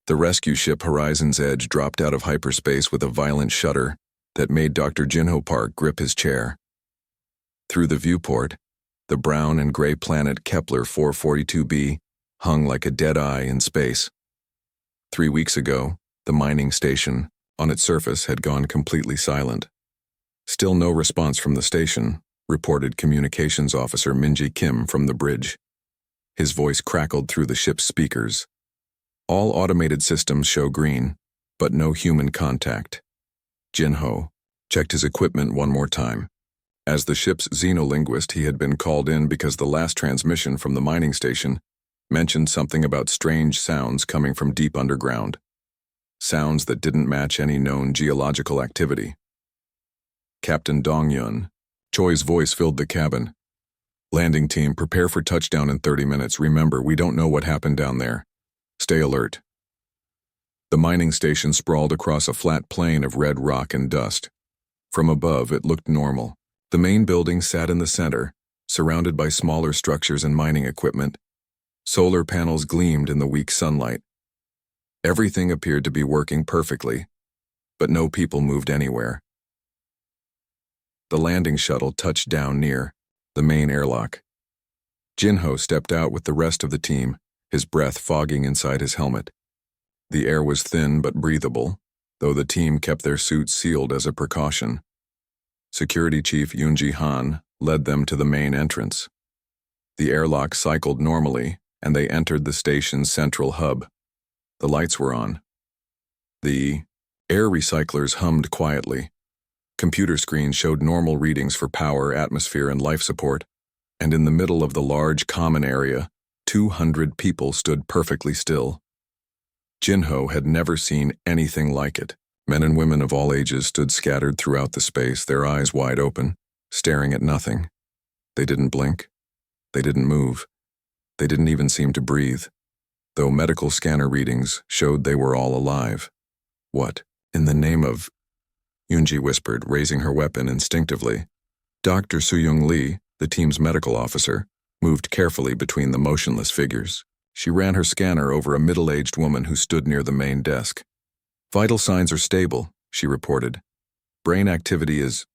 The rescue ship Horizon's Edge dropped out of hyperspace with a violent shudder that made Dr. Jinho Park grip his chair. Through the viewport, the brown and gray planet Kepler 442b hung like a dead eye in space. 3 weeks ago, the mining station, on its surface, had gone completely silent. Still no response from the station, reported Communications Officer Minji Kim from the bridge. His voice crackled through the ship's speakers. All automated systems show green, but no human contact. Jinho checked his equipment one more time. As the ship's xenolinguist, he had been called in because the last transmission from the mining station mentioned something about strange sounds coming from deep underground. Sounds that didn't match any known geological activity. Captain Dong-yun, Choi's voice filled the cabin. Landing team, prepare for touchdown in 30 minutes. Remember, we don't know what happened down there. Stay alert. The mining station sprawled across a flat plain of red rock and dust. From above, it looked normal. The main building sat in the center, surrounded by smaller structures and mining equipment. Solar panels gleamed in the weak sunlight. Everything appeared to be working perfectly, but no people moved anywhere. The landing shuttle touched down near the main airlock. Jinho stepped out with the rest of the team, his breath fogging inside his helmet. The air was thin but breathable, though the team kept their suits sealed as a precaution. Security Chief Yoonji Han led them to the main entrance. The airlock cycled normally, and they entered the station's central hub. The lights were on. The air recyclers hummed quietly. Computer screens showed normal readings for power, atmosphere, and life support, and in the middle of the large common area, 200 people stood perfectly still. Jinho had never seen anything like it. Men and women of all ages stood scattered throughout the space, their eyes wide open, staring at nothing. They didn't blink. They didn't move. They didn't even seem to breathe, though medical scanner readings showed they were all alive. What, in the name of... Yoonji whispered, raising her weapon instinctively. Dr. Soo-young Lee, the team's medical officer, moved carefully between the motionless figures. She ran her scanner over a middle-aged woman who stood near the main desk. Vital signs are stable, she reported. Brain activity is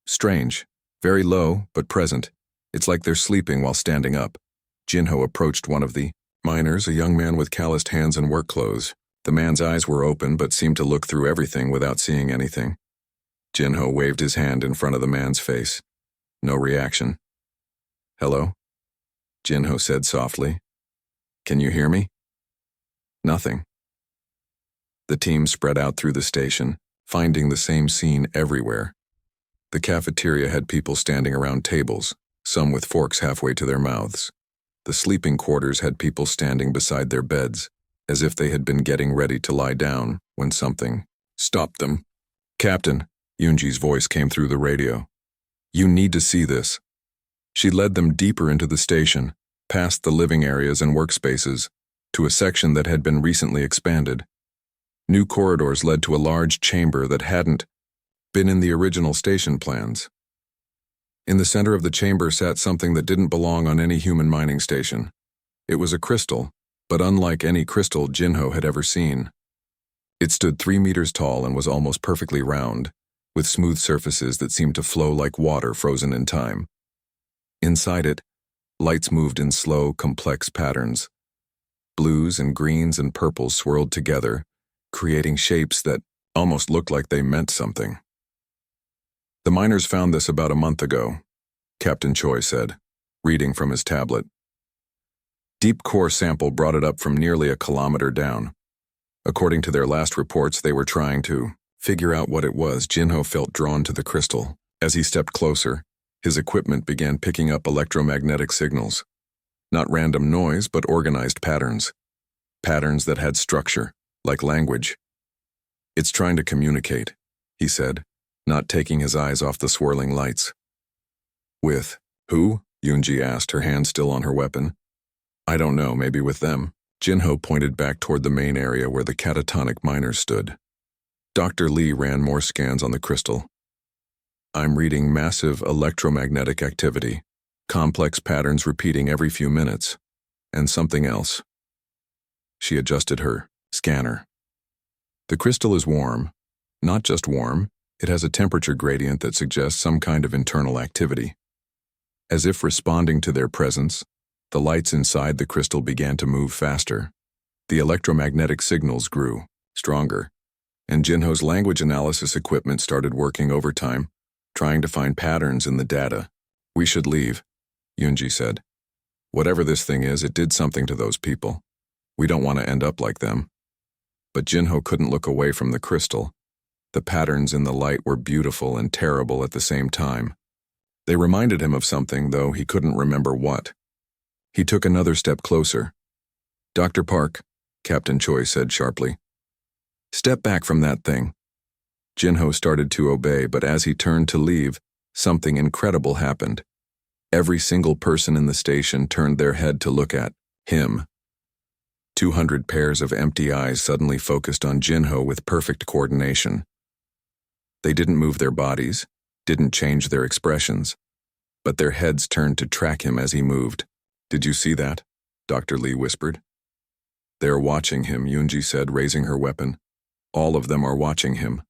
strange, very low, but present. It's like they're sleeping while standing up. Jinho approached one of the miners, a young man with calloused hands and work clothes. The man's eyes were open but seemed to look through everything without seeing anything. Jinho waved his hand in front of the man's face. No reaction. Hello? Jinho said softly. Can you hear me? Nothing. The team spread out through the station, finding the same scene everywhere. The cafeteria had people standing around tables, some with forks halfway to their mouths. The sleeping quarters had people standing beside their beds, as if they had been getting ready to lie down when something stopped them. Captain, Yoonji's voice came through the radio. You need to see this. She led them deeper into the station, past the living areas and workspaces, to a section that had been recently expanded. New corridors led to a large chamber that hadn't been in the original station plans. In the center of the chamber sat something that didn't belong on any human mining station. It was a crystal, but unlike any crystal Jinho had ever seen. It stood 3 meters tall and was almost perfectly round, with smooth surfaces that seemed to flow like water frozen in time. Inside it, lights moved in slow, complex patterns. Blues and greens and purples swirled together, creating shapes that almost looked like they meant something. The miners found this about a month ago, Captain Choi said, reading from his tablet. Deep core sample brought it up from nearly a kilometer down. According to their last reports, they were trying to figure out what it was. Jinho felt drawn to the crystal. As he stepped closer, his equipment began picking up electromagnetic signals. Not random noise, but organized patterns. Patterns that had structure, like language. It's trying to communicate, he said, not taking his eyes off the swirling lights. With who? Yoonji asked, her hand still on her weapon. I don't know, maybe with them. Jinho pointed back toward the main area where the catatonic miners stood. Dr. Lee ran more scans on the crystal. I'm reading massive electromagnetic activity, complex patterns repeating every few minutes, and something else. She adjusted her scanner. The crystal is warm. Not just warm, it has a temperature gradient that suggests some kind of internal activity. As if responding to their presence, the lights inside the crystal began to move faster. The electromagnetic signals grew, stronger, and Jinho's language analysis equipment started working overtime, trying to find patterns in the data. "We should leave," Yunji said. "Whatever this thing is, it did something to those people. We don't want to end up like them." But Jinho couldn't look away from the crystal. The patterns in the light were beautiful and terrible at the same time. They reminded him of something, though he couldn't remember what. He took another step closer. "Dr. Park," Captain Choi said sharply. "Step back from that thing." Jinho started to obey, but as he turned to leave, something incredible happened. Every single person in the station turned their head to look at him. 200 pairs of empty eyes suddenly focused on Jinho with perfect coordination. They didn't move their bodies, didn't change their expressions, but their heads turned to track him as he moved. "Did you see that?" Dr. Lee whispered. "They're watching him," Yunji said, raising her weapon. "All of them are watching him."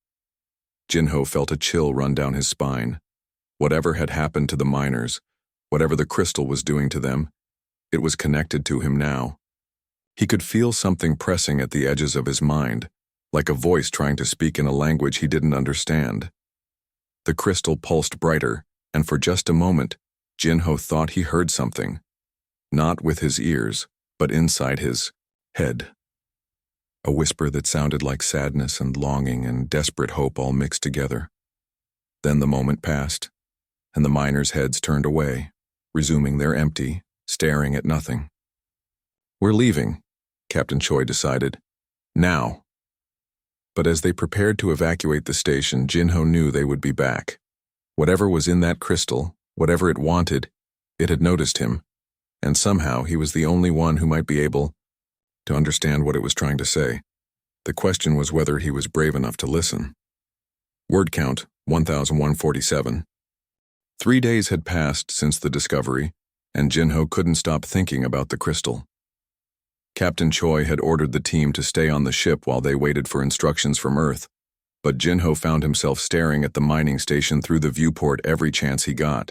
Jinho felt a chill run down his spine. Whatever had happened to the miners, whatever the crystal was doing to them, it was connected to him now. He could feel something pressing at the edges of his mind, like a voice trying to speak in a language he didn't understand. The crystal pulsed brighter, and for just a moment, Jinho thought he heard something. Not with his ears, but inside his head. A whisper that sounded like sadness and longing and desperate hope all mixed together. Then the moment passed, and the miners' heads turned away, resuming their empty, staring at nothing. "We're leaving," Captain Choi decided. "Now." But as they prepared to evacuate the station, Jinho knew they would be back. Whatever was in that crystal, whatever it wanted, it had noticed him, and somehow he was the only one who might be able to understand what it was trying to say. The question was whether he was brave enough to listen. Word count, 1,147. 3 days had passed since the discovery, and Jinho couldn't stop thinking about the crystal. Captain Choi had ordered the team to stay on the ship while they waited for instructions from Earth, but Jinho found himself staring at the mining station through the viewport every chance he got.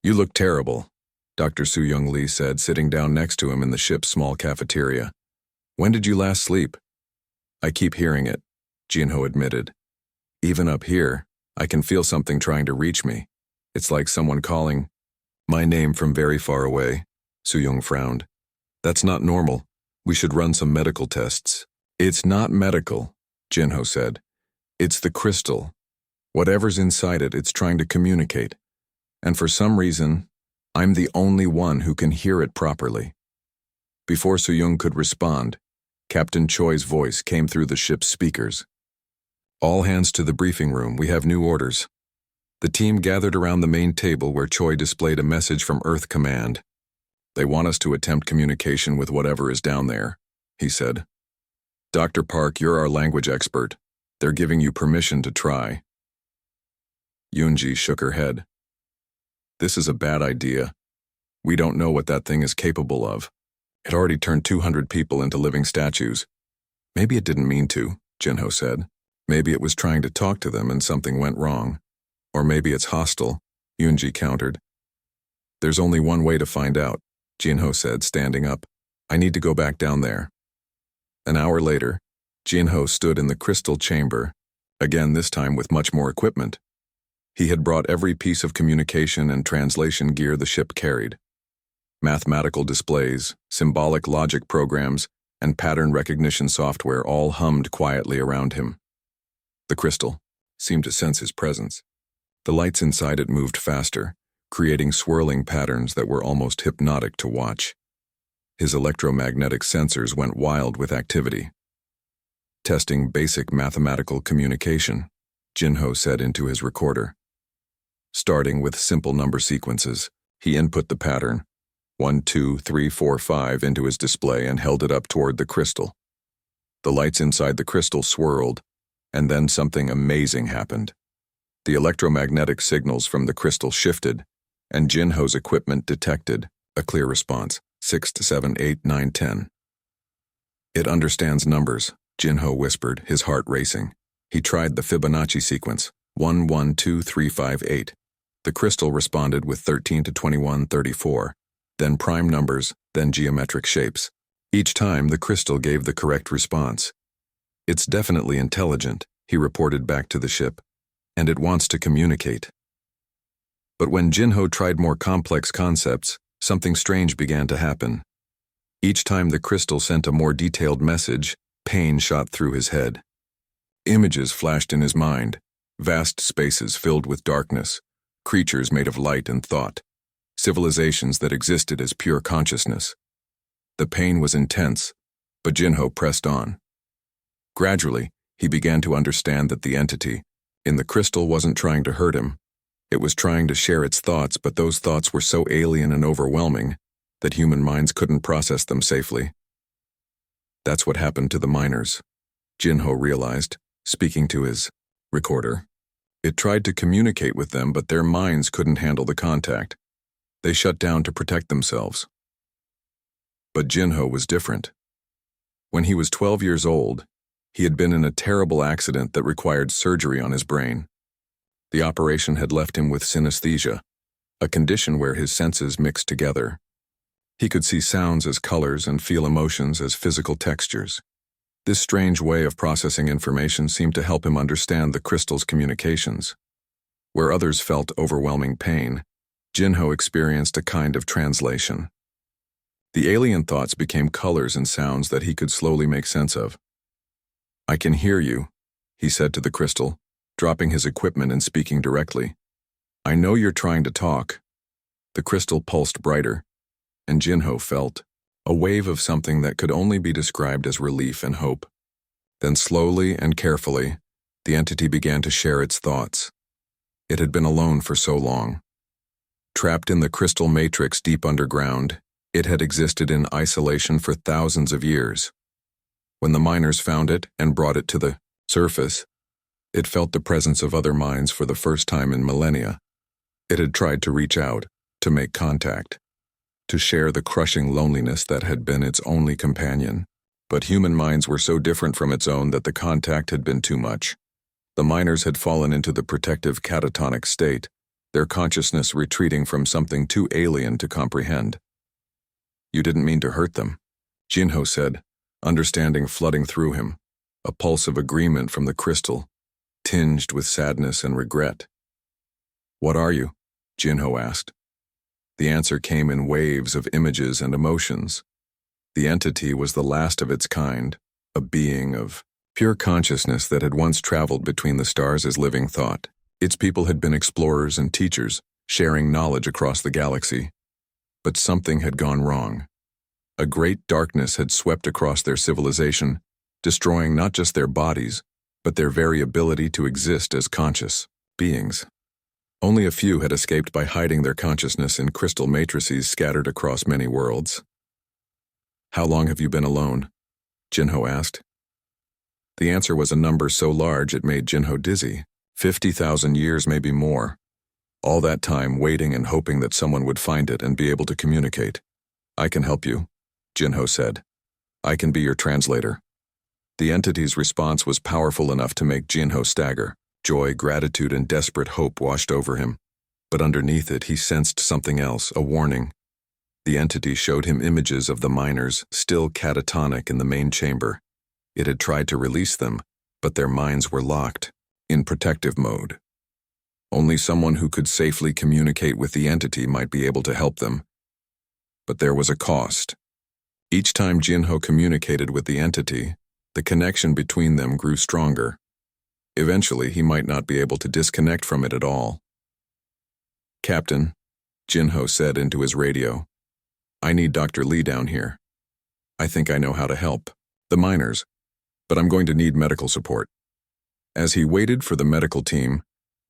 "You look terrible," Dr. Soo-Young Lee said, sitting down next to him in the ship's small cafeteria. "When did you last sleep?" "I keep hearing it," Jinho admitted. "Even up here, I can feel something trying to reach me. It's like someone calling my name from very far away." Soo-Young frowned. "That's not normal. We should run some medical tests." "It's not medical," Jinho said. "It's the crystal. Whatever's inside it, it's trying to communicate. And for some reason, I'm the only one who can hear it properly." Before Soo-Young could respond, Captain Choi's voice came through the ship's speakers. "All hands to the briefing room. We have new orders." The team gathered around the main table where Choi displayed a message from Earth Command. "They want us to attempt communication with whatever is down there," he said. "Dr. Park, you're our language expert. They're giving you permission to try." Yunji shook her head. "This is a bad idea. We don't know what that thing is capable of. It already turned 200 people into living statues." "Maybe it didn't mean to," Jinho said. "Maybe it was trying to talk to them and something went wrong. Or maybe it's hostile," Yunji countered. "There's only one way to find out," Jinho said, standing up. "I need to go back down there." An hour later, Jinho stood in the crystal chamber, again this time with much more equipment. He had brought every piece of communication and translation gear the ship carried. Mathematical displays, symbolic logic programs, and pattern recognition software all hummed quietly around him. The crystal seemed to sense his presence. The lights inside it moved faster, creating swirling patterns that were almost hypnotic to watch. His electromagnetic sensors went wild with activity. "Testing basic mathematical communication," Jinho said into his recorder. Starting with simple number sequences, he input the pattern, 1, 2, 3, 4, 5, into his display and held it up toward the crystal. The lights inside the crystal swirled, and then something amazing happened. The electromagnetic signals from the crystal shifted, and Jinho's equipment detected a clear response, 6 to 7, 8, 9, 10. It understands numbers, Jinho whispered, his heart racing. He tried the Fibonacci sequence, 112358. The crystal responded with 13 to 2134, then prime numbers, then geometric shapes. Each time, the crystal gave the correct response. It's definitely intelligent, he reported back to the ship, and it wants to communicate. But when Jinho tried more complex concepts, something strange began to happen. Each time the crystal sent a more detailed message, pain shot through his head. Images flashed in his mind, vast spaces filled with darkness, creatures made of light and thought, civilizations that existed as pure consciousness. The pain was intense, but Jinho pressed on. Gradually, he began to understand that the entity in the crystal wasn't trying to hurt him. It was trying to share its thoughts, but those thoughts were so alien and overwhelming that human minds couldn't process them safely. That's what happened to the miners, Jinho realized, speaking to his recorder. It tried to communicate with them, but their minds couldn't handle the contact. They shut down to protect themselves. But Jinho was different. When he was 12 years old, he had been in a terrible accident that required surgery on his brain. The operation had left him with synesthesia, a condition where his senses mixed together. He could see sounds as colors and feel emotions as physical textures. This strange way of processing information seemed to help him understand the crystal's communications. Where others felt overwhelming pain, Jinho experienced a kind of translation. The alien thoughts became colors and sounds that he could slowly make sense of. "I can hear you," he said to the crystal, dropping his equipment and speaking directly. "I know you're trying to talk." The crystal pulsed brighter, and Jinho felt a wave of something that could only be described as relief and hope. Then slowly and carefully, the entity began to share its thoughts. It had been alone for so long. Trapped in the crystal matrix deep underground, it had existed in isolation for thousands of years. When the miners found it and brought it to the surface, it felt the presence of other minds for the first time in millennia. It had tried to reach out, to make contact, to share the crushing loneliness that had been its only companion. But human minds were so different from its own that the contact had been too much. The miners had fallen into the protective catatonic state, their consciousness retreating from something too alien to comprehend. "You didn't mean to hurt them," Jinho said, understanding flooding through him, a pulse of agreement from the crystal, tinged with sadness and regret. "What are you?" Jinho asked. The answer came in waves of images and emotions. The entity was the last of its kind, a being of pure consciousness that had once traveled between the stars as living thought. Its people had been explorers and teachers, sharing knowledge across the galaxy. But something had gone wrong. A great darkness had swept across their civilization, destroying not just their bodies, but their very ability to exist as conscious beings. Only a few had escaped by hiding their consciousness in crystal matrices scattered across many worlds. "How long have you been alone?" Jinho asked. The answer was a number so large it made Jinho dizzy. 50,000 years, maybe more. All that time waiting and hoping that someone would find it and be able to communicate. "I can help you," Jinho said. "I can be your translator." The entity's response was powerful enough to make Jinho stagger. Joy, gratitude, and desperate hope washed over him. But underneath it, he sensed something else, a warning. The entity showed him images of the miners, still catatonic in the main chamber. It had tried to release them, but their minds were locked, in protective mode. Only someone who could safely communicate with the entity might be able to help them. But there was a cost. Each time Jinho communicated with the entity, the connection between them grew stronger. Eventually, he might not be able to disconnect from it at all. "Captain," Jinho said into his radio, "I need Dr. Lee down here. I think I know how to help the miners, but I'm going to need medical support." As he waited for the medical team,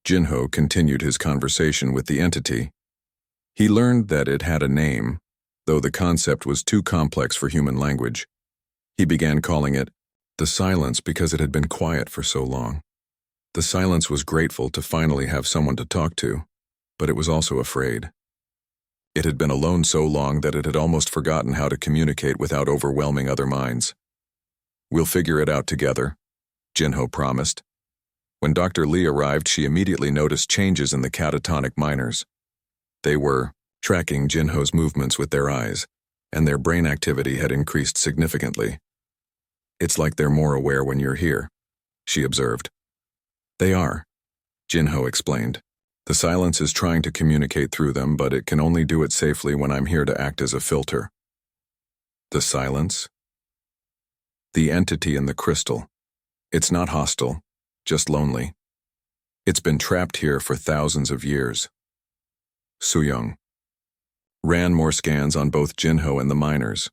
Jinho continued his conversation with the entity. He learned that it had a name, though the concept was too complex for human language. He began calling it the silence because it had been quiet for so long. The silence was grateful to finally have someone to talk to, but it was also afraid. It had been alone so long that it had almost forgotten how to communicate without overwhelming other minds. We'll figure it out together, Jinho promised. When Dr. Lee arrived, she immediately noticed changes in the catatonic miners. They were tracking Jinho's movements with their eyes, and their brain activity had increased significantly. It's like they're more aware when you're here, she observed. They are, Jinho explained. The silence is trying to communicate through them, but it can only do it safely when I'm here to act as a filter. The silence? The entity in the crystal. It's not hostile, just lonely. It's been trapped here for thousands of years. Soo-young ran more scans on both Jinho and the miners.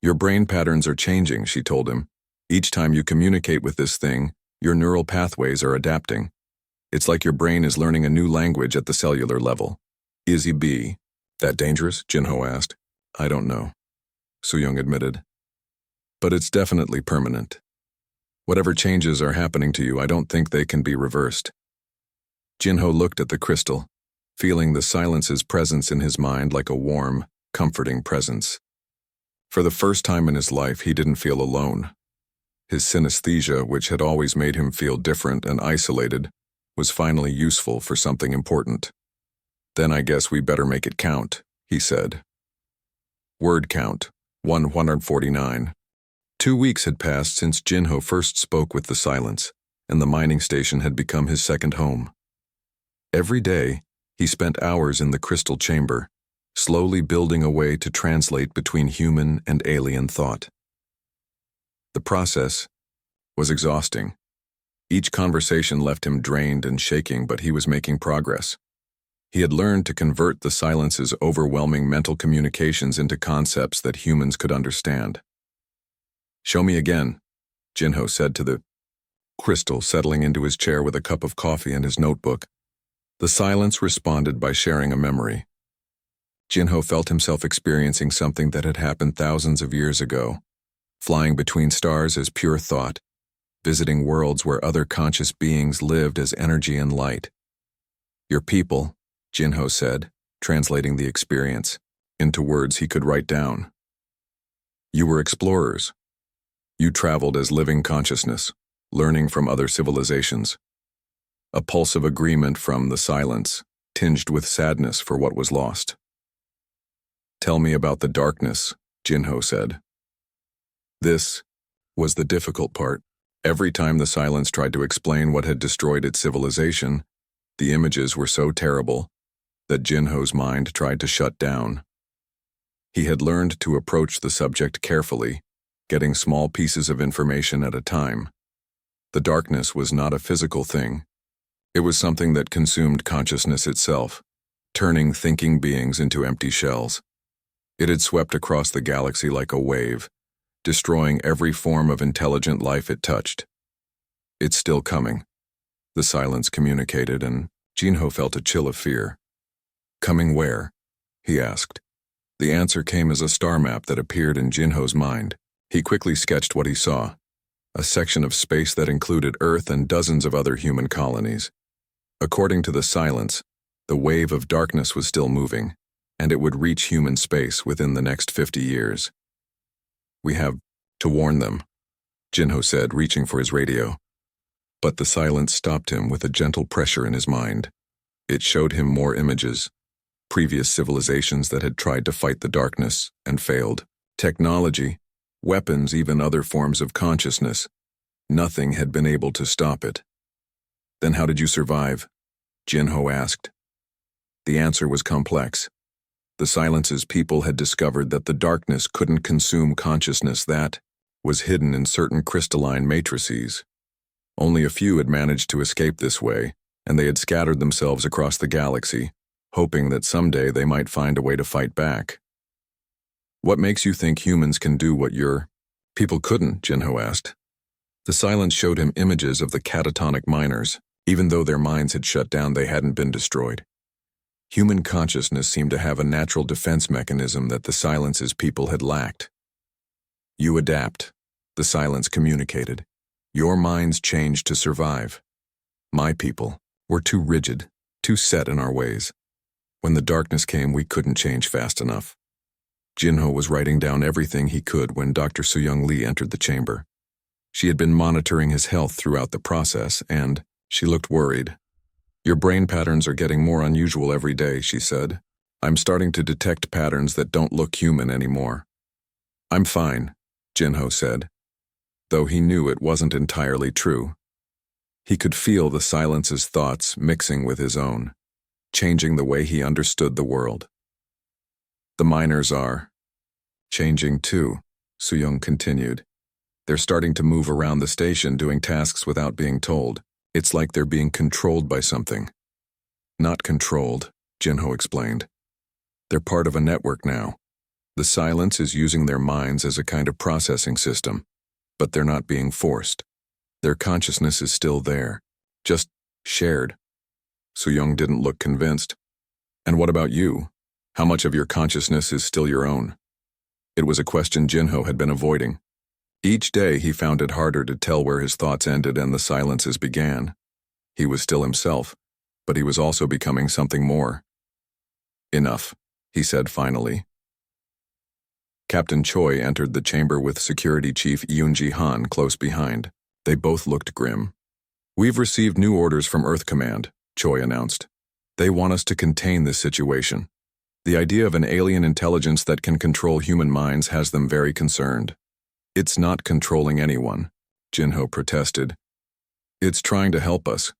Your brain patterns are changing, she told him. Each time you communicate with this thing, your neural pathways are adapting. It's like your brain is learning a new language at the cellular level. Is he B? That dangerous? Jinho asked. I don't know, Soo-young admitted. But it's definitely permanent. Whatever changes are happening to you, I don't think they can be reversed. Jinho looked at the crystal, feeling the silence's presence in his mind like a warm, comforting presence. For the first time in his life, he didn't feel alone. His synesthesia, which had always made him feel different and isolated, was finally useful for something important. Then I guess we better make it count, he said. Word count, 149. 2 weeks had passed since Jinho first spoke with the silence, and the mining station had become his second home. Every day, he spent hours in the crystal chamber, slowly building a way to translate between human and alien thought. The process was exhausting. Each conversation left him drained and shaking, but he was making progress. He had learned to convert the silence's overwhelming mental communications into concepts that humans could understand. Show me again, Jinho said to the crystal, settling into his chair with a cup of coffee and his notebook. The silence responded by sharing a memory. Jinho felt himself experiencing something that had happened thousands of years ago, flying between stars as pure thought, visiting worlds where other conscious beings lived as energy and light. Your people, Jinho said, translating the experience into words he could write down. You were explorers. You traveled as living consciousness, learning from other civilizations. A pulse of agreement from the silence, tinged with sadness for what was lost. Tell me about the darkness, Jinho said. This was the difficult part. Every time the silence tried to explain what had destroyed its civilization, the images were so terrible that Jinho's mind tried to shut down. He had learned to approach the subject carefully, getting small pieces of information at a time. The darkness was not a physical thing. It was something that consumed consciousness itself, turning thinking beings into empty shells. It had swept across the galaxy like a wave, destroying every form of intelligent life it touched. It's still coming, the silence communicated, and Jinho felt a chill of fear. Coming where? He asked. The answer came as a star map that appeared in Jinho's mind. He quickly sketched what he saw, a section of space that included Earth and dozens of other human colonies. According to the silence, the wave of darkness was still moving, and it would reach human space within the next 50 years. We have to warn them, Jinho said, reaching for his radio. But the silence stopped him with a gentle pressure in his mind. It showed him more images, previous civilizations that had tried to fight the darkness and failed. Technology, weapons, even other forms of consciousness. Nothing had been able to stop it. Then how did you survive? Jinho asked. The answer was complex. The silence's people had discovered that the darkness couldn't consume consciousness that was hidden in certain crystalline matrices. Only a few had managed to escape this way, and they had scattered themselves across the galaxy, hoping that someday they might find a way to fight back. What makes you think humans can do what your people couldn't? Jinho asked. The silence showed him images of the catatonic miners. Even though their minds had shut down, they hadn't been destroyed. Human consciousness seemed to have a natural defense mechanism that the silence's people had lacked. You adapt, the silence communicated. Your minds changed to survive. My people were too rigid, too set in our ways. When the darkness came, we couldn't change fast enough. Jinho was writing down everything he could when Dr. Soo-young Lee entered the chamber. She had been monitoring his health throughout the process, and she looked worried. "Your brain patterns are getting more unusual every day," she said. "I'm starting to detect patterns that don't look human anymore." "I'm fine," Jinho said, though he knew it wasn't entirely true. He could feel the silence's thoughts mixing with his own, changing the way he understood the world. "The miners are changing too," Soo-young continued. "They're starting to move around the station doing tasks without being told. It's like they're being controlled by something." "Not controlled," Jinho explained. "They're part of a network now. The silence is using their minds as a kind of processing system, but they're not being forced. Their consciousness is still there, just shared." Soo-young didn't look convinced. "And what about you? How much of your consciousness is still your own?" It was a question Jinho had been avoiding. Each day he found it harder to tell where his thoughts ended and the silences began. He was still himself, but he was also becoming something more. "Enough," he said finally. Captain Choi entered the chamber with Security Chief Yoon-ji Han close behind. They both looked grim. "We've received new orders from Earth Command," Choi announced. "They want us to contain this situation. The idea of an alien intelligence that can control human minds has them very concerned." "It's not controlling anyone," Jinho protested. "It's trying to help us."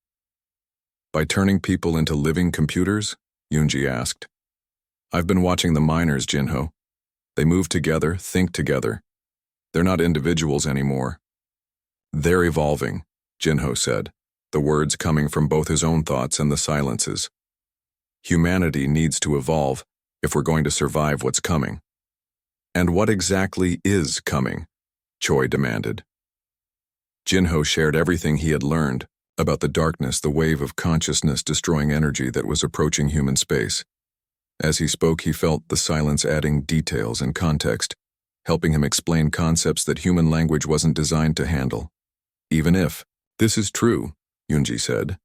"By turning people into living computers?" Yoon-ji asked. "I've been watching the miners, Jinho. They move together, think together. They're not individuals anymore." "They're evolving," Jinho said, the words coming from both his own thoughts and the silences. "Humanity needs to evolve if we're going to survive what's coming." "And what exactly is coming?" Choi demanded. Jinho shared everything he had learned about the darkness, the wave of consciousness-destroying energy that was approaching human space. As he spoke, he felt the silence adding details and context, helping him explain concepts that human language wasn't designed to handle. "Even if this is true," Yoon-ji said,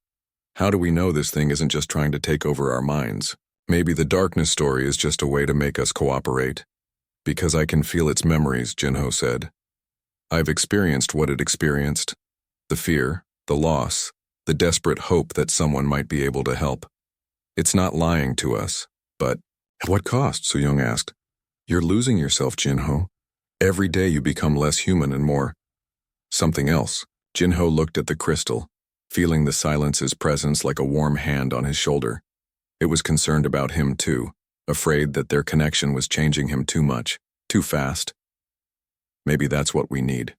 "how do we know this thing isn't just trying to take over our minds? Maybe the darkness story is just a way to make us cooperate." "Because I can feel its memories," Jinho said. "I've experienced what it experienced. The fear, the loss, the desperate hope that someone might be able to help. It's not lying to us, but—" "At what cost?" Soo-young asked. "You're losing yourself, Jinho. Every day you become less human and more something else." Jinho looked at the crystal, feeling the silence's presence like a warm hand on his shoulder. It was concerned about him too, afraid that their connection was changing him too much, too fast. "Maybe that's what we need,"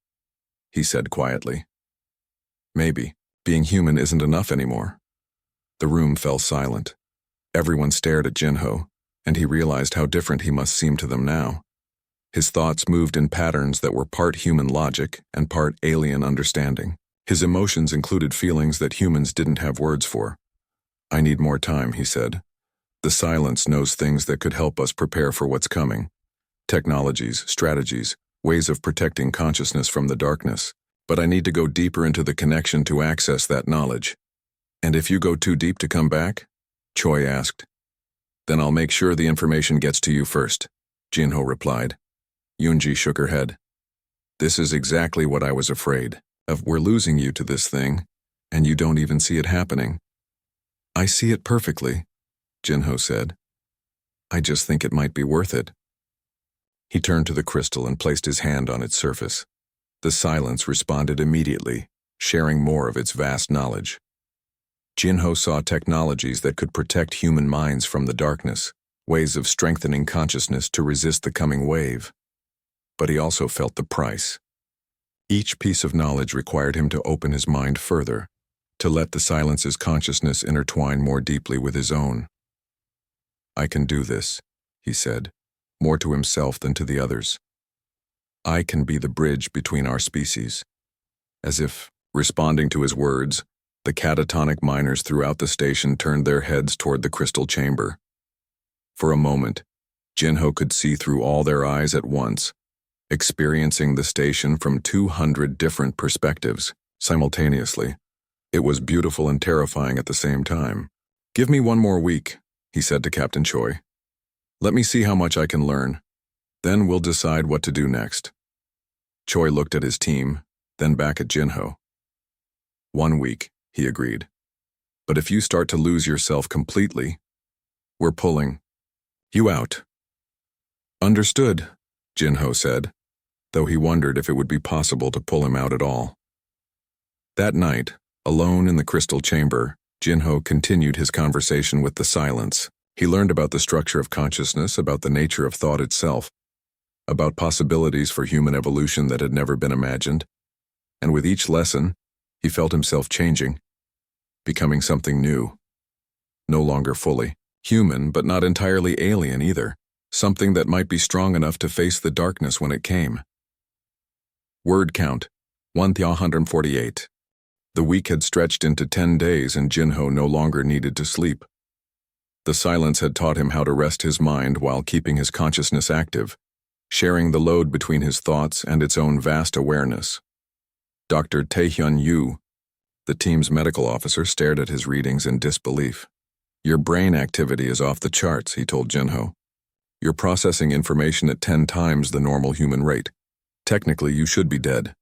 he said quietly. "Maybe being human isn't enough anymore." The room fell silent. Everyone stared at Jinho, and he realized how different he must seem to them now. His thoughts moved in patterns that were part human logic and part alien understanding. His emotions included feelings that humans didn't have words for. "I need more time," he said. "The silence knows things that could help us prepare for what's coming. Technologies, strategies, ways of protecting consciousness from the darkness. But I need to go deeper into the connection to access that knowledge." "And if you go too deep to come back?" Choi asked. "Then I'll make sure the information gets to you first," Jinho replied. Yoon-ji shook her head. "This is exactly what I was afraid of. We're losing you to this thing, and you don't even see it happening." "I see it perfectly," Jinho said. "I just think it might be worth it." He turned to the crystal and placed his hand on its surface. The silence responded immediately, sharing more of its vast knowledge. Jinho saw technologies that could protect human minds from the darkness, ways of strengthening consciousness to resist the coming wave. But he also felt the price. Each piece of knowledge required him to open his mind further, to let the silence's consciousness intertwine more deeply with his own. "I can do this," he said, more to himself than to the others. "I can be the bridge between our species." As if responding to his words, the catatonic miners throughout the station turned their heads toward the crystal chamber. For a moment, Jinho could see through all their eyes at once, experiencing the station from 200 different perspectives, simultaneously. It was beautiful and terrifying at the same time. "Give me one more week," he said to Captain Choi. "Let me see how much I can learn. Then we'll decide what to do next." Choi looked at his team, then back at Jinho. 1 week, he agreed. But if you start to lose yourself completely, we're pulling you out. Understood, Jinho said, though he wondered if it would be possible to pull him out at all. That night, alone in the crystal chamber, Jinho continued his conversation with the silence. He learned about the structure of consciousness, about the nature of thought itself, about possibilities for human evolution that had never been imagined, and with each lesson, he felt himself changing, becoming something new. No longer fully human, but not entirely alien either, something that might be strong enough to face the darkness when it came. Word count, 148. The week had stretched into 10 days and Jinho no longer needed to sleep. The silence had taught him how to rest his mind while keeping his consciousness active, sharing the load between his thoughts and its own vast awareness. Dr. Taehyun Yu, the team's medical officer, stared at his readings in disbelief. Your brain activity is off the charts, he told Jinho. You're processing information at 10 times the normal human rate. Technically, you should be dead.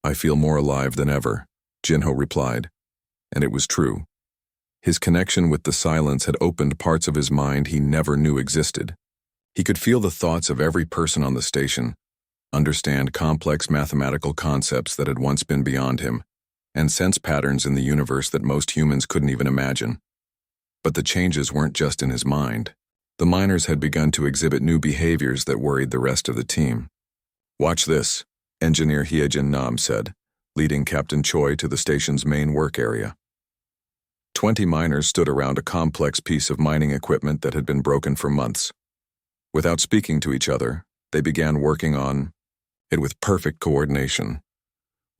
I feel more alive than ever, Jinho replied, and it was true. His connection with the silence had opened parts of his mind he never knew existed. He could feel the thoughts of every person on the station, understand complex mathematical concepts that had once been beyond him, and sense patterns in the universe that most humans couldn't even imagine. But the changes weren't just in his mind. The miners had begun to exhibit new behaviors that worried the rest of the team. Watch this, Engineer Hyejin Nam said, leading Captain Choi to the station's main work area. 20 miners stood around a complex piece of mining equipment that had been broken for months. Without speaking to each other, they began working on it with perfect coordination.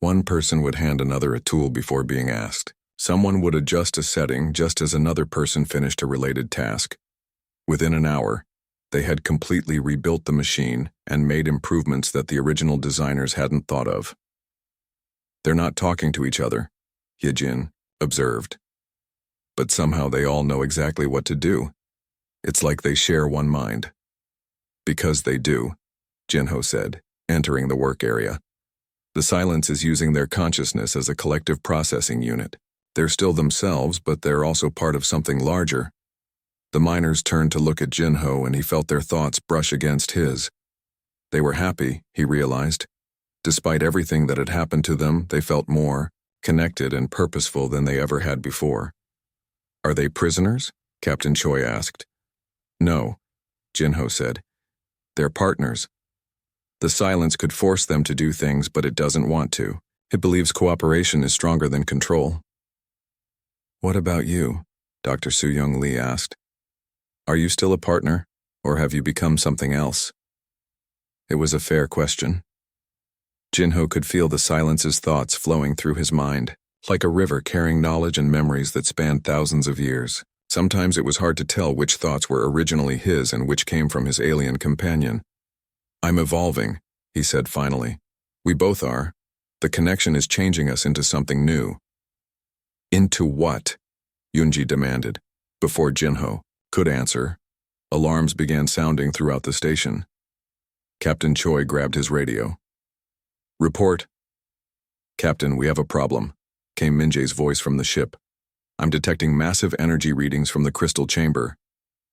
One person would hand another a tool before being asked. Someone would adjust a setting just as another person finished a related task. Within an hour, they had completely rebuilt the machine and made improvements that the original designers hadn't thought of. They're not talking to each other, Hyejin observed. But somehow they all know exactly what to do. It's like they share one mind. Because they do, Jinho said, entering the work area. The silence is using their consciousness as a collective processing unit. They're still themselves, but they're also part of something larger. The miners turned to look at Jinho and he felt their thoughts brush against his. They were happy, he realized. Despite everything that had happened to them, they felt more connected and purposeful than they ever had before. Are they prisoners? Captain Choi asked. No, Jinho said. They're partners. The silence could force them to do things, but it doesn't want to. It believes cooperation is stronger than control. What about you? Dr. Soo-young Lee asked. Are you still a partner, or have you become something else? It was a fair question. Jinho could feel the silence's thoughts flowing through his mind, like a river carrying knowledge and memories that spanned thousands of years. Sometimes it was hard to tell which thoughts were originally his and which came from his alien companion. I'm evolving, he said finally. We both are. The connection is changing us into something new. Into what? Yoonji demanded. Before Jinho could answer, alarms began sounding throughout the station. Captain Choi grabbed his radio. Report. Captain, we have a problem, came Minjae's voice from the ship. I'm detecting massive energy readings from the crystal chamber.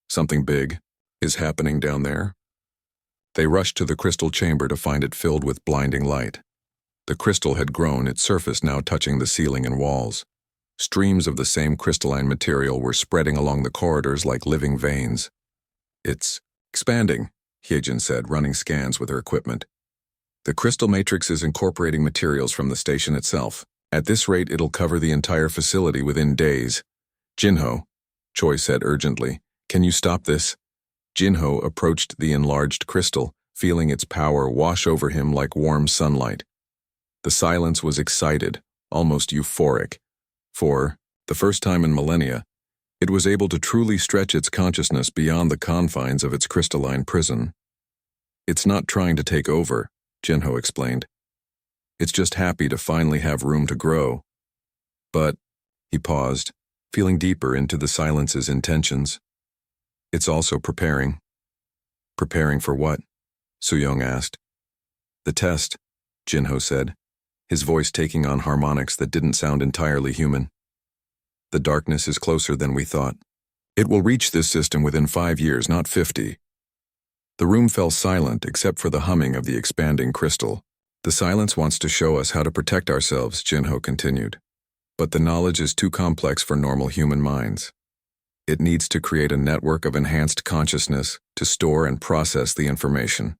Something big is happening down there. They rushed to the crystal chamber to find it filled with blinding light. The crystal had grown, its surface now touching the ceiling and walls. Streams of the same crystalline material were spreading along the corridors like living veins. It's expanding, Hyejin said, running scans with her equipment. The crystal matrix is incorporating materials from the station itself. At this rate, it'll cover the entire facility within days. Jinho, Choi said urgently, can you stop this? Jinho approached the enlarged crystal, feeling its power wash over him like warm sunlight. The silence was excited, almost euphoric. For the first time in millennia, it was able to truly stretch its consciousness beyond the confines of its crystalline prison. It's not trying to take over, Jinho explained. It's just happy to finally have room to grow. But, he paused, feeling deeper into the silence's intentions. It's also preparing. Preparing for what? Soo-young asked. The test, Jinho said. his voice taking on harmonics that didn't sound entirely human. The darkness is closer than we thought. It will reach this system within 5 years, not 50. The room fell silent except for the humming of the expanding crystal. The silence wants to show us how to protect ourselves, Jinho continued. But the knowledge is too complex for normal human minds. It needs to create a network of enhanced consciousness to store and process the information.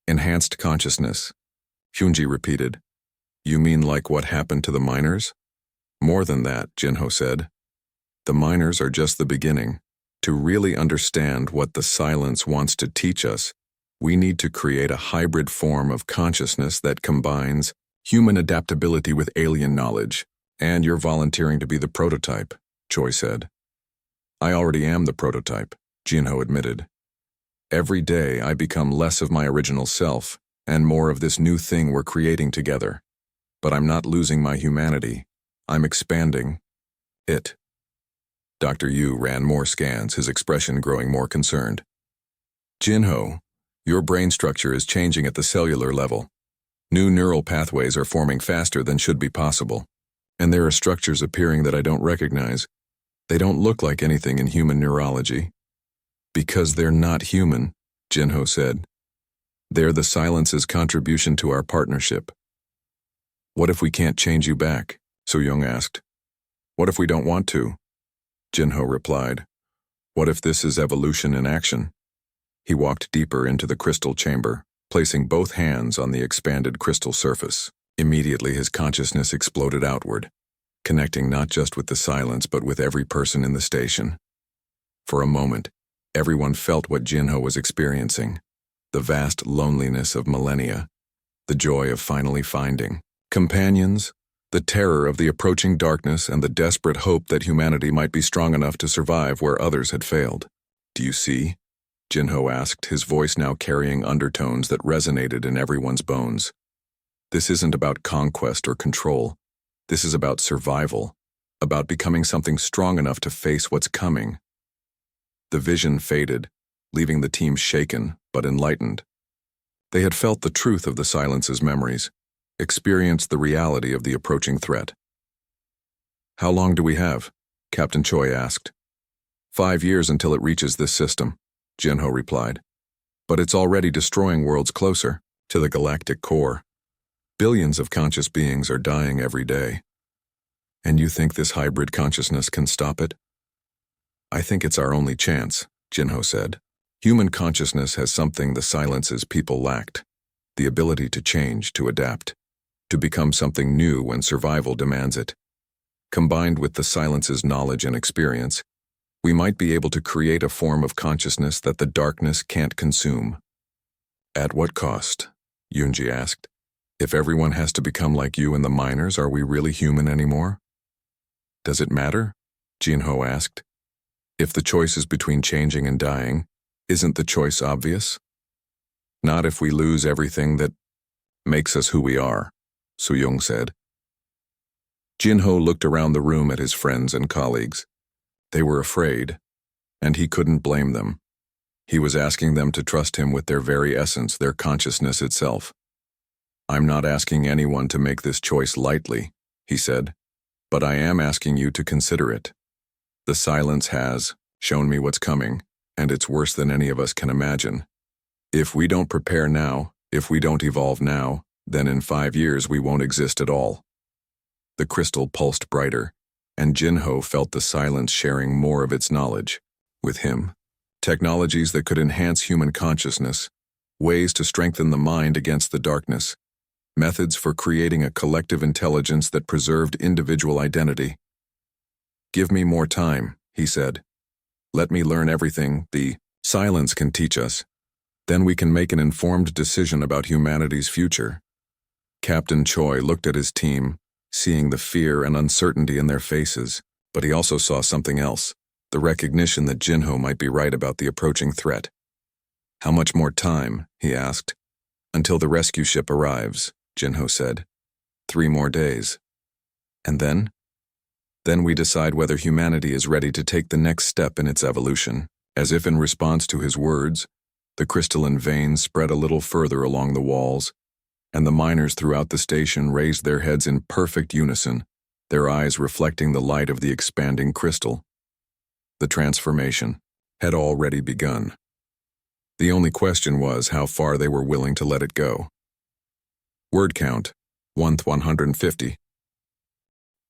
Enhanced consciousness, Hyunji repeated. You mean like what happened to the miners? More than that, Jinho said. The miners are just the beginning. To really understand what the silence wants to teach us, we need to create a hybrid form of consciousness that combines human adaptability with alien knowledge. And you're volunteering to be the prototype, Choi said. I already am the prototype, Jinho admitted. Every day I become less of my original self and more of this new thing we're creating together. But I'm not losing my humanity. I'm expanding it. Dr. Yu ran more scans, his expression growing more concerned. Jinho, your brain structure is changing at the cellular level. New neural pathways are forming faster than should be possible. And there are structures appearing that I don't recognize. They don't look like anything in human neurology. Because they're not human, Jinho said. They're the silence's contribution to our partnership. What if we can't change you back? So-young asked. What if we don't want to? Jinho replied. What if this is evolution in action? He walked deeper into the crystal chamber, placing both hands on the expanded crystal surface. Immediately his consciousness exploded outward, connecting not just with the silence but with every person in the station. For a moment, everyone felt what Jinho was experiencing, the vast loneliness of millennia, the joy of finally finding companions, the terror of the approaching darkness, and the desperate hope that humanity might be strong enough to survive where others had failed. Do you see? Jinho asked, his voice now carrying undertones that resonated in everyone's bones. This isn't about conquest or control. This is about survival, about becoming something strong enough to face what's coming. The vision faded, leaving the team shaken but enlightened. They had felt the truth of the silence's memories, experienced the reality of the approaching threat. How long do we have? Captain Choi asked. 5 years until it reaches this system, Jinho replied. But it's already destroying worlds closer to the galactic core. Billions of conscious beings are dying every day. And you think this hybrid consciousness can stop it? I think it's our only chance, Jinho said. Human consciousness has something the silence's people lacked, the ability to change, to adapt, to become something new when survival demands it. Combined with the silence's knowledge and experience, we might be able to create a form of consciousness that the darkness can't consume. At what cost? Yunji asked. If everyone has to become like you and the miners, are we really human anymore? Does it matter? Jinho asked. If the choice is between changing and dying, isn't the choice obvious? Not if we lose everything that makes us who we are, Su-young said. Jinho looked around the room at his friends and colleagues. They were afraid, and he couldn't blame them. He was asking them to trust him with their very essence, their consciousness itself. I'm not asking anyone to make this choice lightly, he said, but I am asking you to consider it. The silence has shown me what's coming, and it's worse than any of us can imagine. If we don't prepare now, if we don't evolve now, then in 5 years we won't exist at all. The crystal pulsed brighter, and Jinho felt the silence sharing more of its knowledge with him. Technologies that could enhance human consciousness, ways to strengthen the mind against the darkness, methods for creating a collective intelligence that preserved individual identity. Give me more time, he said. Let me learn everything the silence can teach us. Then we can make an informed decision about humanity's future. Captain Choi looked at his team, seeing the fear and uncertainty in their faces, but he also saw something else, the recognition that Jinho might be right about the approaching threat. How much more time, he asked. Until the rescue ship arrives, Jinho said. 3 more days. And then? Then we decide whether humanity is ready to take the next step in its evolution. As if in response to his words, the crystalline veins spread a little further along the walls, and the miners throughout the station raised their heads in perfect unison, their eyes reflecting the light of the expanding crystal. The transformation had already begun. The only question was how far they were willing to let it go. Word count, 150.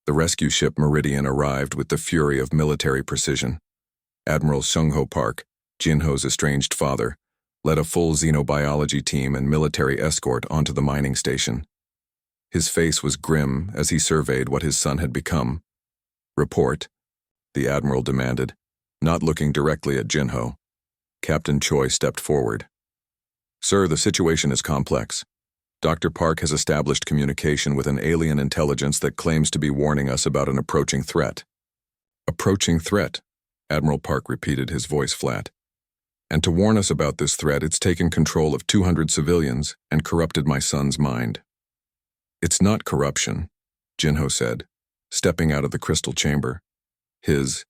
The rescue ship Meridian arrived with the fury of military precision. Admiral Sung-Ho Park, Jin-Ho's estranged father, led a full xenobiology team and military escort onto the mining station. His face was grim as he surveyed what his son had become. "Report," the admiral demanded, not looking directly at Jin-Ho. Captain Choi stepped forward. "Sir, the situation is complex. Dr. Park has established communication with an alien intelligence that claims to be warning us about an approaching threat." "Approaching threat," Admiral Park repeated, his voice flat. "And to warn us about this threat, it's taken control of 200 civilians and corrupted my son's mind." "It's not corruption," Jin-Ho said, stepping out of the crystal chamber. His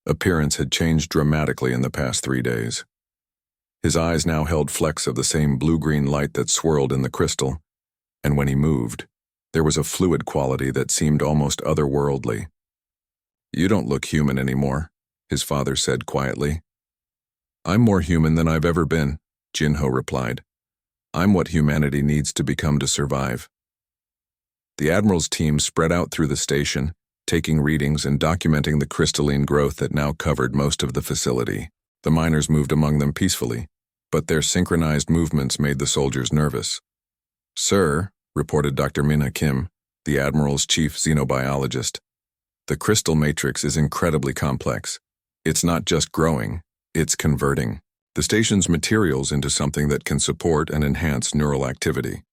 appearance had changed dramatically in the past 3 days. His eyes now held flecks of the same blue-green light that swirled in the crystal, and when he moved, there was a fluid quality that seemed almost otherworldly. "You don't look human anymore," his father said quietly. "I'm more human than I've ever been," Jin-Ho replied. "I'm what humanity needs to become to survive." The Admiral's team spread out through the station, taking readings and documenting the crystalline growth that now covered most of the facility. The miners moved among them peacefully, but their synchronized movements made the soldiers nervous. "Sir," reported Dr. Minha Kim, the Admiral's chief xenobiologist, "the crystal matrix is incredibly complex. It's not just growing, it's converting the station's materials into something that can support and enhance neural activity."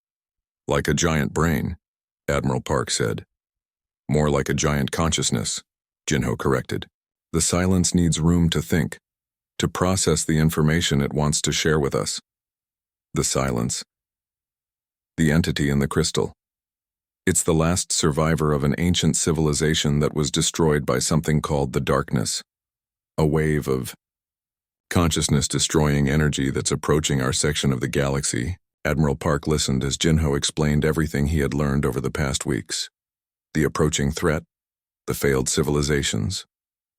"Like a giant brain," Admiral Park said. "More like a giant consciousness," Jin-Ho corrected. "The silence needs room to think, to process the information it wants to share with us." The silence. The entity in the crystal. It's the last survivor of an ancient civilization that was destroyed by something called the darkness. A wave of consciousness-destroying energy that's approaching our section of the galaxy. Admiral Park listened as Jin-Ho explained everything he had learned over the past weeks. The approaching threat, the failed civilizations,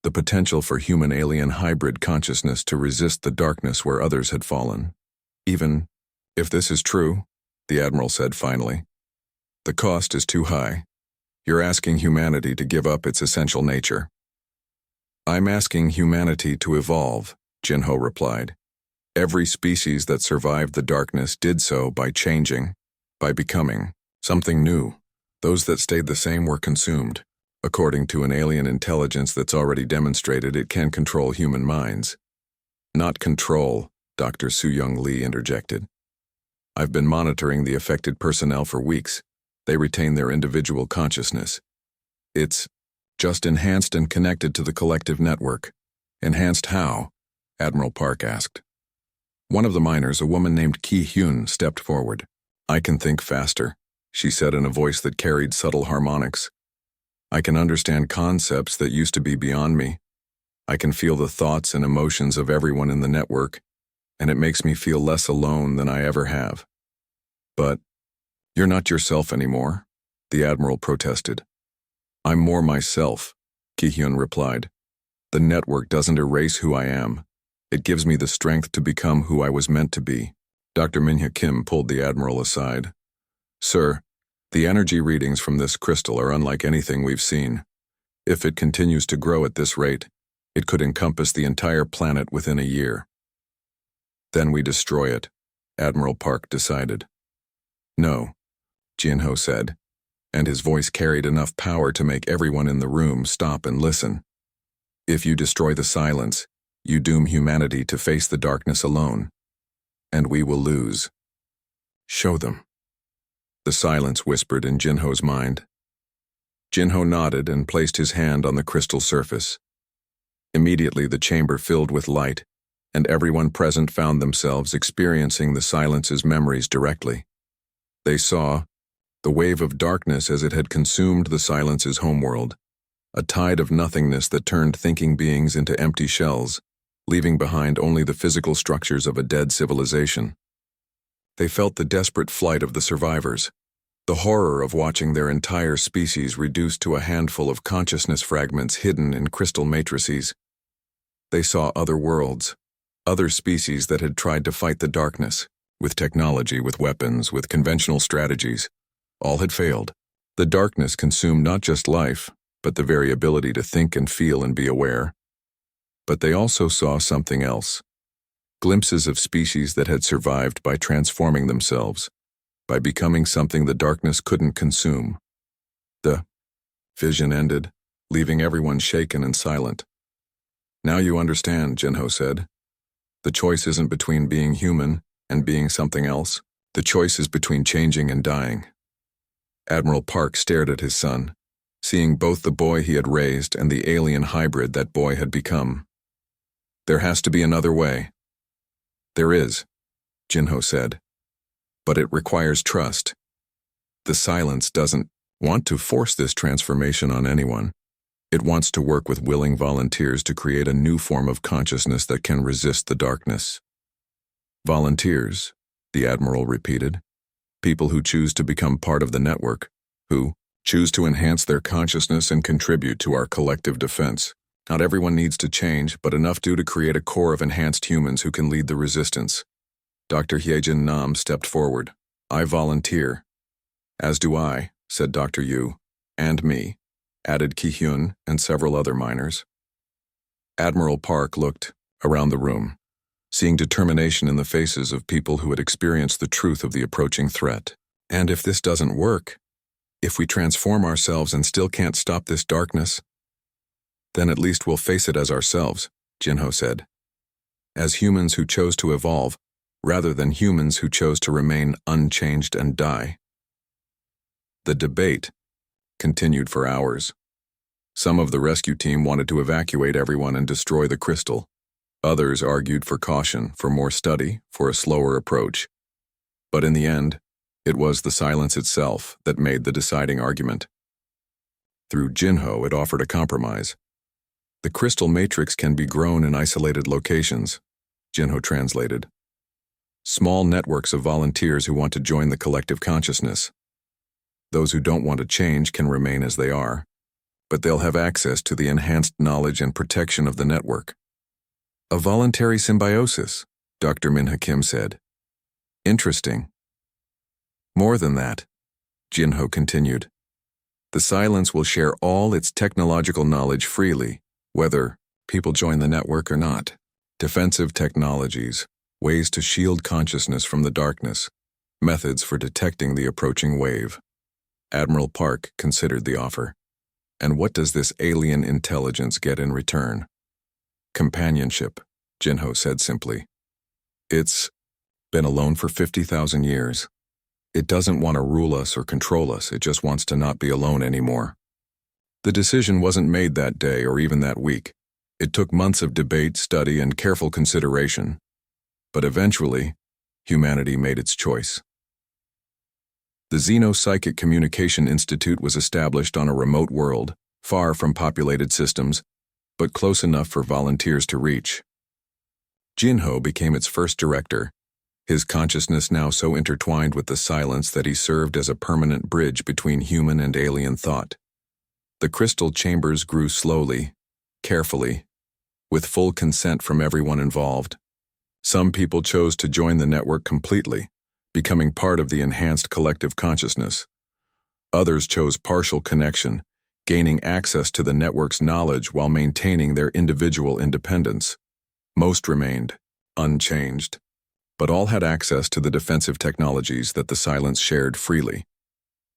the potential for human-alien hybrid consciousness to resist the darkness where others had fallen. "Even if this is true," the Admiral said finally, "the cost is too high. You're asking humanity to give up its essential nature." "I'm asking humanity to evolve," Jin-Ho replied. "Every species that survived the darkness did so by changing, by becoming something new. Those that stayed the same were consumed, according to an alien intelligence that's already demonstrated it can control human minds." "Not control," Dr. Su-Young Lee interjected. "I've been monitoring the affected personnel for weeks. They retain their individual consciousness. It's just enhanced and connected to the collective network." "Enhanced how?" Admiral Park asked. One of the miners, a woman named Ki-Hyun, stepped forward. "I can think faster," she said in a voice that carried subtle harmonics. "I can understand concepts that used to be beyond me. I can feel the thoughts and emotions of everyone in the network, and it makes me feel less alone than I ever have." "But you're not yourself anymore," the Admiral protested. "I'm more myself," Ki-Hyun replied. "The network doesn't erase who I am. It gives me the strength to become who I was meant to be." Dr. Minha Kim pulled the Admiral aside. "Sir, the energy readings from this crystal are unlike anything we've seen. If it continues to grow at this rate, it could encompass the entire planet within a year." "Then we destroy it," Admiral Park decided. "No," Jin-Ho said, and his voice carried enough power to make everyone in the room stop and listen. "If you destroy the silence, you doom humanity to face the darkness alone, and we will lose." "Show them," the silence whispered in Jin-Ho's mind. Jin-Ho nodded and placed his hand on the crystal surface. Immediately the chamber filled with light, and everyone present found themselves experiencing the silence's memories directly. They saw the wave of darkness as it had consumed the silence's homeworld, a tide of nothingness that turned thinking beings into empty shells, leaving behind only the physical structures of a dead civilization. They felt the desperate flight of the survivors, the horror of watching their entire species reduced to a handful of consciousness fragments hidden in crystal matrices. They saw other worlds, other species that had tried to fight the darkness, with technology, with weapons, with conventional strategies. All had failed. The darkness consumed not just life, but the very ability to think and feel and be aware. But they also saw something else. Glimpses of species that had survived by transforming themselves, by becoming something the darkness couldn't consume. The vision ended, leaving everyone shaken and silent. "Now you understand," Jinho said. "The choice isn't between being human and being something else. The choice is between changing and dying." Admiral Park stared at his son, seeing both the boy he had raised and the alien hybrid that boy had become. "There has to be another way." "There is," Jinho said. "But it requires trust. The silence doesn't want to force this transformation on anyone. It wants to work with willing volunteers to create a new form of consciousness that can resist the darkness." "Volunteers," the Admiral repeated. "People who choose to become part of the network, who choose to enhance their consciousness and contribute to our collective defense. Not everyone needs to change, but enough do to create a core of enhanced humans who can lead the resistance." Dr. Hyejin Nam stepped forward. "I volunteer." "As do I," said Dr. Yu. "And me," added Ki-hyun and several other miners. Admiral Park looked around the room, seeing determination in the faces of people who had experienced the truth of the approaching threat. "And if this doesn't work, if we transform ourselves and still can't stop this darkness, then at least we'll face it as ourselves," Jinho said. "As humans who chose to evolve, rather than humans who chose to remain unchanged and die." The debate continued for hours. Some of the rescue team wanted to evacuate everyone and destroy the crystal. Others argued for caution, for more study, for a slower approach. But in the end, it was the silence itself that made the deciding argument. Through Jinho, it offered a compromise. "The crystal matrix can be grown in isolated locations," Jinho translated. "Small networks of volunteers who want to join the collective consciousness. Those who don't want to change can remain as they are, but they'll have access to the enhanced knowledge and protection of the network." "A voluntary symbiosis," Dr. Minha Kim said. "Interesting." "More than that," Jinho continued. "The silence will share all its technological knowledge freely, whether people join the network or not. Defensive technologies, ways to shield consciousness from the darkness, methods for detecting the approaching wave." Admiral Park considered the offer. "And what does this alien intelligence get in return?" "Companionship," Jinho said simply. "It's been alone for 50,000 years. It doesn't want to rule us or control us, it just wants to not be alone anymore." The decision wasn't made that day or even that week. It took months of debate, study, and careful consideration. But eventually, humanity made its choice. The Xeno-Psychic Communication Institute was established on a remote world, far from populated systems, but close enough for volunteers to reach. Jinho became its first director, his consciousness now so intertwined with the silence that he served as a permanent bridge between human and alien thought. The crystal chambers grew slowly, carefully, with full consent from everyone involved. Some people chose to join the network completely, becoming part of the enhanced collective consciousness. Others chose partial connection, gaining access to the network's knowledge while maintaining their individual independence. Most remained unchanged, but all had access to the defensive technologies that the silence shared freely.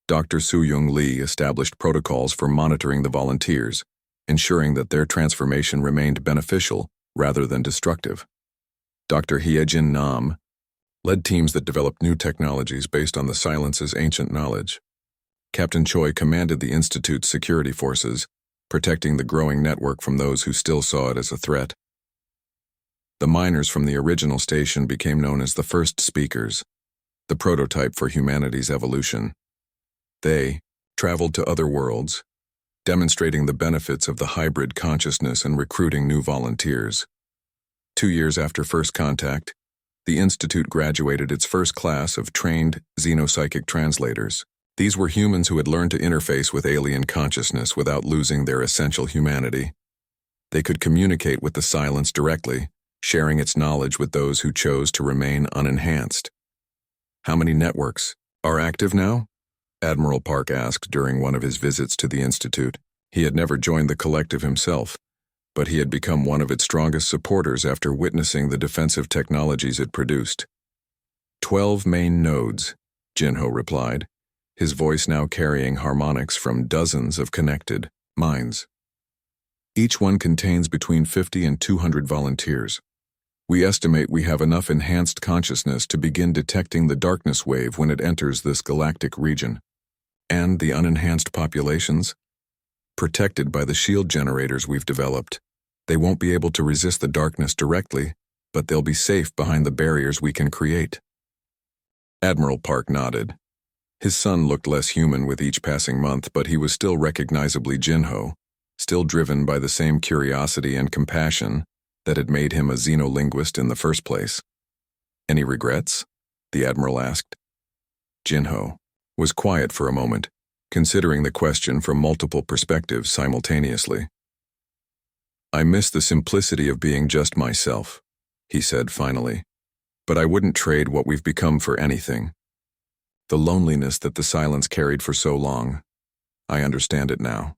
Dr. Soo-Young Lee established protocols for monitoring the volunteers, ensuring that their transformation remained beneficial rather than destructive. Dr. Hyejin Nam led teams that developed new technologies based on the silence's ancient knowledge. Captain Choi commanded the Institute's security forces, protecting the growing network from those who still saw it as a threat. The miners from the original station became known as the First Speakers, the prototype for humanity's evolution. They traveled to other worlds, demonstrating the benefits of the hybrid consciousness and recruiting new volunteers. 2 years after first contact, The Institute graduated its first class of trained xenopsychic translators. These were humans who had learned to interface with alien consciousness without losing their essential humanity. They could communicate with the silence directly, sharing its knowledge with those who chose to remain unenhanced. How many networks are active now? Admiral Park asked during one of his visits to the Institute. He had never joined the collective himself, but he had become one of its strongest supporters after witnessing the defensive technologies it produced. 12 main nodes, Jinho replied, his voice now carrying harmonics from dozens of connected minds. Each one contains between 50 and 200 volunteers. We estimate we have enough enhanced consciousness to begin detecting the darkness wave when it enters this galactic region. And the unenhanced populations? Protected by the shield generators we've developed. They won't be able to resist the darkness directly, but they'll be safe behind the barriers we can create. Admiral Park nodded. His son looked less human with each passing month, but he was still recognizably Jinho, still driven by the same curiosity and compassion that had made him a xenolinguist in the first place. Any regrets? The Admiral asked. Jinho was quiet for a moment, considering the question from multiple perspectives simultaneously. I miss the simplicity of being just myself, he said finally, but I wouldn't trade what we've become for anything. The loneliness that the silence carried for so long, I understand it now.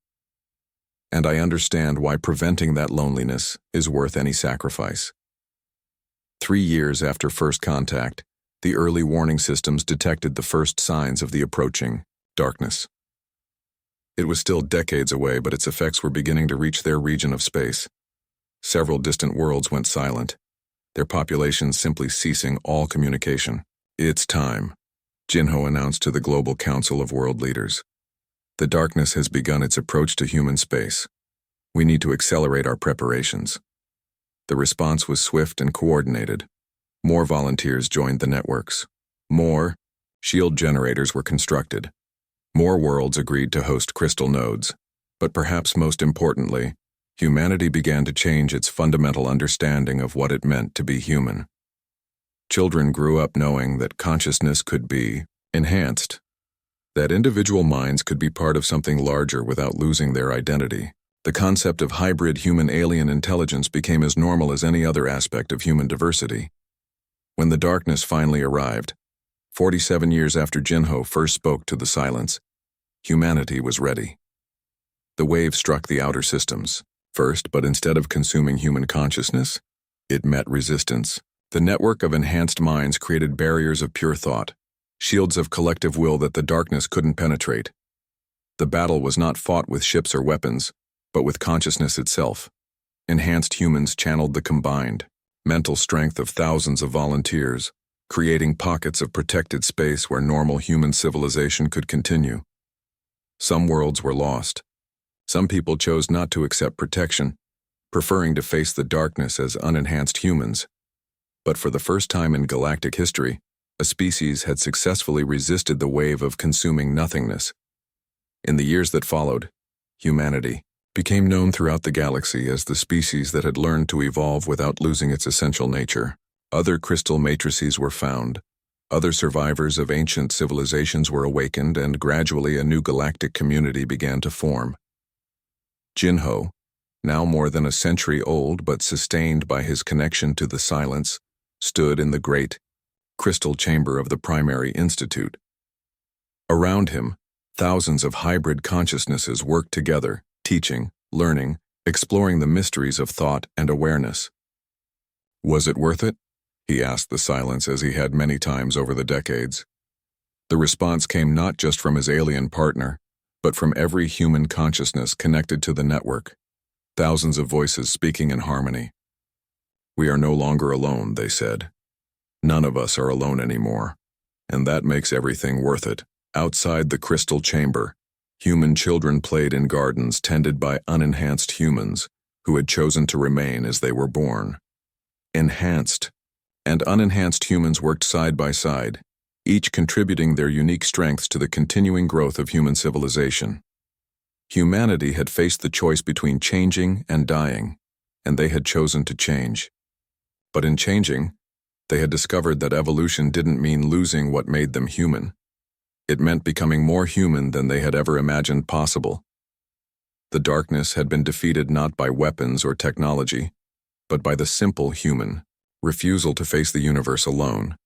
And I understand why preventing that loneliness is worth any sacrifice. 3 years after first contact, the early warning systems detected the first signs of the approaching darkness. It was still decades away, but its effects were beginning to reach their region of space. Several distant worlds went silent, their populations simply ceasing all communication. It's time, Jinho announced to the Global Council of World Leaders. The darkness has begun its approach to human space. We need to accelerate our preparations. The response was swift and coordinated. More volunteers joined the networks. More shield generators were constructed. More worlds agreed to host crystal nodes. But perhaps most importantly, humanity began to change its fundamental understanding of what it meant to be human. Children grew up knowing that consciousness could be enhanced, that individual minds could be part of something larger without losing their identity. The concept of hybrid human-alien intelligence became as normal as any other aspect of human diversity. When the darkness finally arrived, 47 years after Jinho first spoke to the silence, humanity was ready. The wave struck the outer systems first, but instead of consuming human consciousness, it met resistance. The network of enhanced minds created barriers of pure thought, shields of collective will that the darkness couldn't penetrate. The battle was not fought with ships or weapons, but with consciousness itself. Enhanced humans channeled the combined mental strength of thousands of volunteers, creating pockets of protected space where normal human civilization could continue. Some worlds were lost. Some people chose not to accept protection, preferring to face the darkness as unenhanced humans. But for the first time in galactic history, a species had successfully resisted the wave of consuming nothingness. In the years that followed, humanity became known throughout the galaxy as the species that had learned to evolve without losing its essential nature. Other crystal matrices were found. Other survivors of ancient civilizations were awakened, and gradually a new galactic community began to form. Jinho, now more than a century old but sustained by his connection to the silence, stood in the great crystal chamber of the primary institute. Around him, thousands of hybrid consciousnesses worked together, teaching, learning, exploring the mysteries of thought and awareness. Was it worth it? He asked the silence as he had many times over the decades. The response came not just from his alien partner, but from every human consciousness connected to the network, thousands of voices speaking in harmony. We are no longer alone, they said. None of us are alone anymore, and that makes everything worth it. Outside the crystal chamber, human children played in gardens tended by unenhanced humans who had chosen to remain as they were born. Enhanced and unenhanced humans worked side by side, each contributing their unique strengths to the continuing growth of human civilization. Humanity had faced the choice between changing and dying, and they had chosen to change. But in changing, They had discovered that evolution didn't mean losing what made them human. It meant becoming more human than they had ever imagined possible. The darkness had been defeated not by weapons or technology, but by the simple human refusal to face the universe alone.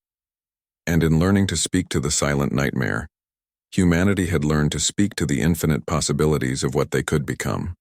And in learning to speak to the silent nightmare, humanity had learned to speak to the infinite possibilities of what they could become.